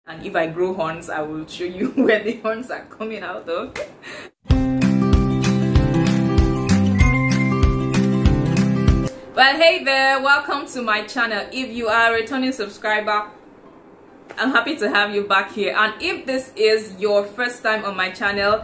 And if I grow horns, I will show you where the horns are coming out of. Well, hey there, welcome to my channel. If you are a returning subscriber, I'm happy to have you back here. And if this is your first time on my channel,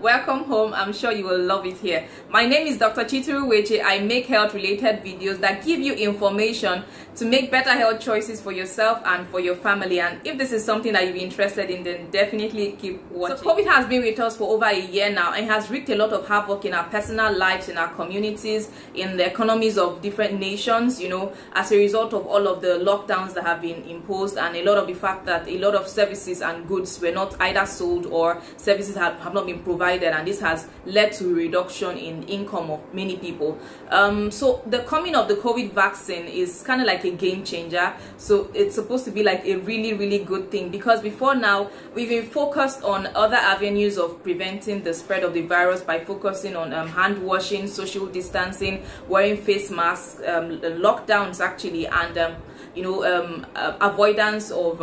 welcome home. I'm sure you will love it here. My name is Dr. Chituruweche. I make health related videos that give you information to make better health choices for yourself and for your family. And if this is something that you're interested in, then definitely keep watching. So COVID has been with us for over a year now and has wreaked a lot of havoc in our personal lives, in our communities, in the economies of different nations, you know, as a result of all of the lockdowns that have been imposed, and a lot of the fact that a lot of services and goods were not either sold or services have not been provided, and this has led to a reduction in income of many people. So the coming of the COVID vaccine is kind of like a game changer. So it's supposed to be like a really good thing, because before now we've been focused on other avenues of preventing the spread of the virus by focusing on hand washing, social distancing, wearing face masks, lockdowns actually, and avoidance of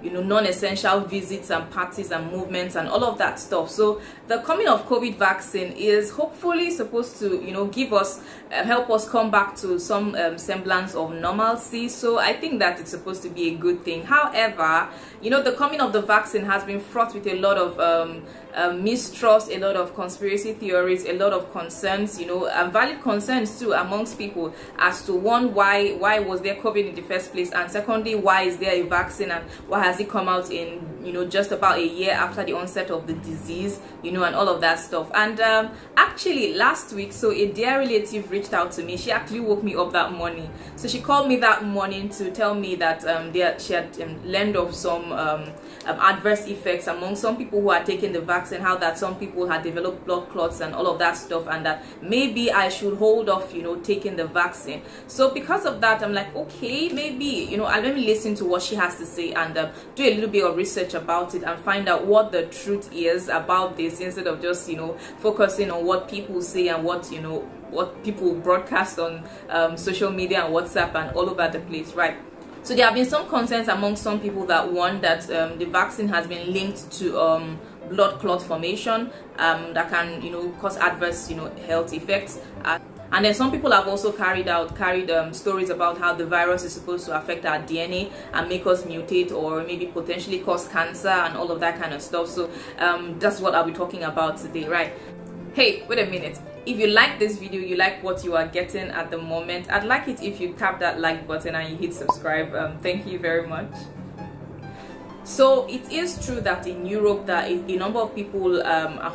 non-essential visits and parties and movements and all of that stuff. So the coming of COVID vaccine is hopefully supposed to give us help us come back to some semblance of normalcy. So I think that it's supposed to be a good thing. However, the coming of the vaccine has been fraught with a lot of mistrust, a lot of conspiracy theories, a lot of concerns, and valid concerns too amongst people as to, one, why was there COVID in the first place, and secondly, why is there a vaccine, and why has it come out in just about a year after the onset of the disease, and all of that stuff. And actually last week, so a dear relative reached out to me. She actually woke me up that morning. So she called me that morning to tell me that she had learned of some adverse effects among some people who had taken the vaccine, how that some people had developed blood clots and all of that stuff, and that maybe I should hold off taking the vaccine. So because of that, I'm like, okay, maybe let me listen to what she has to say and do a little bit of research about it and find out what the truth is about this, instead of just focusing on what people say and what people broadcast on social media and WhatsApp and all over the place, right? So there have been some concerns among some people that, one, that the vaccine has been linked to blood clot formation that can cause adverse health effects. And then some people have also carried stories about how the virus is supposed to affect our DNA and make us mutate, or maybe potentially cause cancer and all of that kind of stuff. So that's what I'll be talking about today, right? Hey, wait a minute. If you like this video, you like what you are getting at the moment, I'd like it if you tap that like button and you hit subscribe. Thank you very much. So it is true that in Europe that a number of people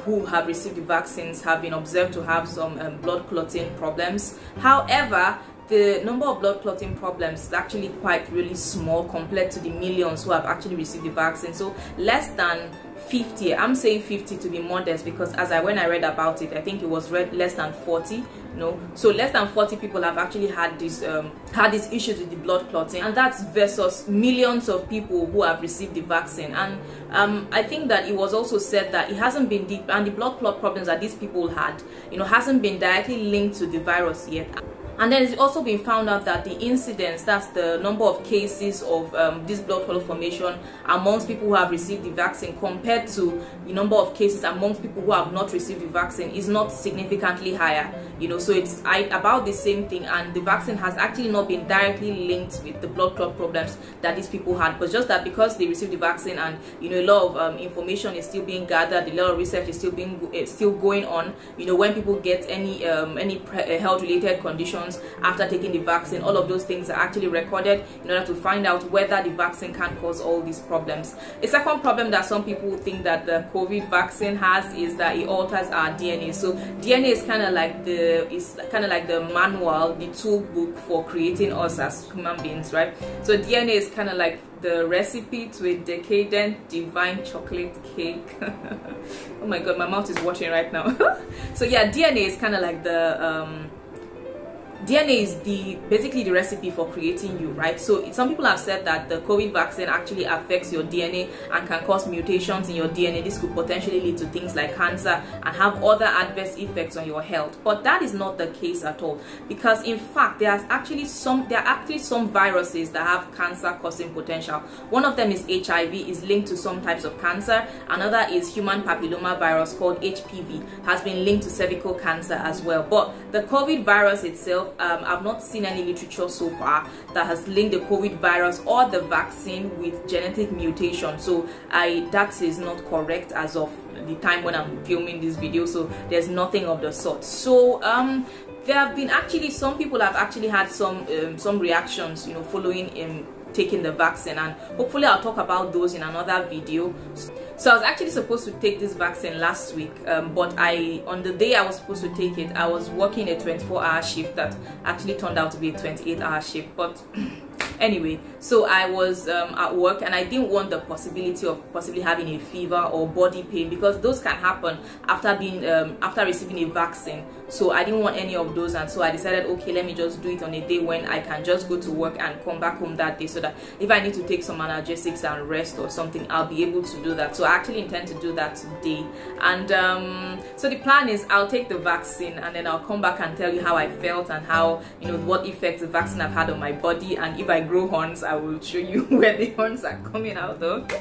who have received the vaccines have been observed to have some blood clotting problems. However, the number of blood clotting problems is actually really small compared to the millions who have actually received the vaccine. So less than 50, I'm saying 50 to be modest, because when I read about it, I think it was less than 40. So less than 40 people have actually had these issues with the blood clotting, and that's versus millions of people who have received the vaccine. And I think that it was also said that it hasn't been deep, and the blood clot problems that these people had hasn't been directly linked to the virus yet. And then it's also been found out that the incidence, that's the number of cases of this blood clot formation amongst people who have received the vaccine compared to the number of cases amongst people who have not received the vaccine, is not significantly higher. So it's about the same thing, and the vaccine has actually not been directly linked with the blood clot problems that these people had, but just that because they received the vaccine and a lot of information is still being gathered, a lot of research is still going on. When people get any health related conditions after taking the vaccine, all of those things are actually recorded in order to find out whether the vaccine can cause all these problems. A second problem that some people think that the COVID vaccine has is that it alters our DNA. So DNA is kind of like the manual, the tool book for creating us as human beings, right? So DNA is kind of like the recipe to a decadent divine chocolate cake. Oh my god, my mouth is watering right now. So yeah, DNA is kind of like DNA is basically the recipe for creating you, right? So some people have said that the COVID vaccine actually affects your DNA and can cause mutations in your DNA. This could potentially lead to things like cancer and have other adverse effects on your health. But that is not the case at all, because in fact there are actually some viruses that have cancer causing potential. One of them is HIV, is linked to some types of cancer. Another is human papilloma virus called HPV, has been linked to cervical cancer as well. But the COVID virus itself, I've not seen any literature so far that has linked the COVID virus or the vaccine with genetic mutation. So that is not correct as of the time when I'm filming this video. So there's nothing of the sort. So there have been actually, some people have actually had some reactions, you know, following taking the vaccine, and hopefully I'll talk about those in another video. So I was actually supposed to take this vaccine last week, but on the day I was supposed to take it, I was working a 24-hour shift that actually turned out to be a 28-hour shift. But anyway, so I was at work, and I didn't want the possibility of possibly having a fever or body pain, because those can happen after receiving a vaccine. So I didn't want any of those, and so I decided, okay, let me just do it on a day when I can just go to work and come back home that day, so that if I need to take some analgesics and rest or something, I'll be able to do that. So I actually intend to do that today. And so the plan is I'll take the vaccine, and then I'll come back and tell you how I felt and how, you know, what effects the vaccine have had on my body. And if I grow horns, I will show you where the horns are coming out of.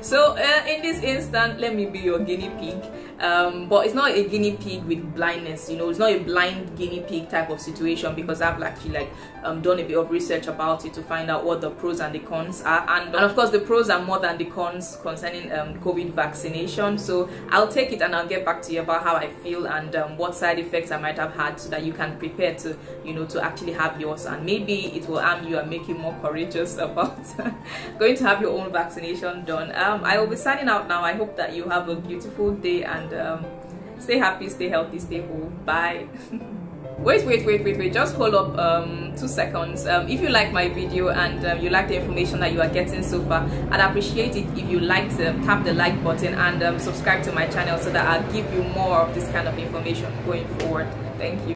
So in this instant, let me be your guinea pig. But it's not a guinea pig with blindness, you know, it's not a blind guinea pig type of situation, because I've actually done a bit of research about it to find out what the pros and the cons are, and of course the pros are more than the cons concerning COVID vaccination. So I'll take it and I'll get back to you about how I feel and what side effects I might have had, so that you can prepare to, you know, to actually have yours, and maybe it will arm you and make you more courageous about going to have your own vaccination done. I will be signing out now. I hope that you have a beautiful day, and stay happy, stay healthy, stay whole. Bye. Wait, just hold up 2 seconds. If you like my video and you like the information that you are getting so far, I'd appreciate it if you tap the like button and subscribe to my channel, so that I'll give you more of this kind of information going forward. Thank you.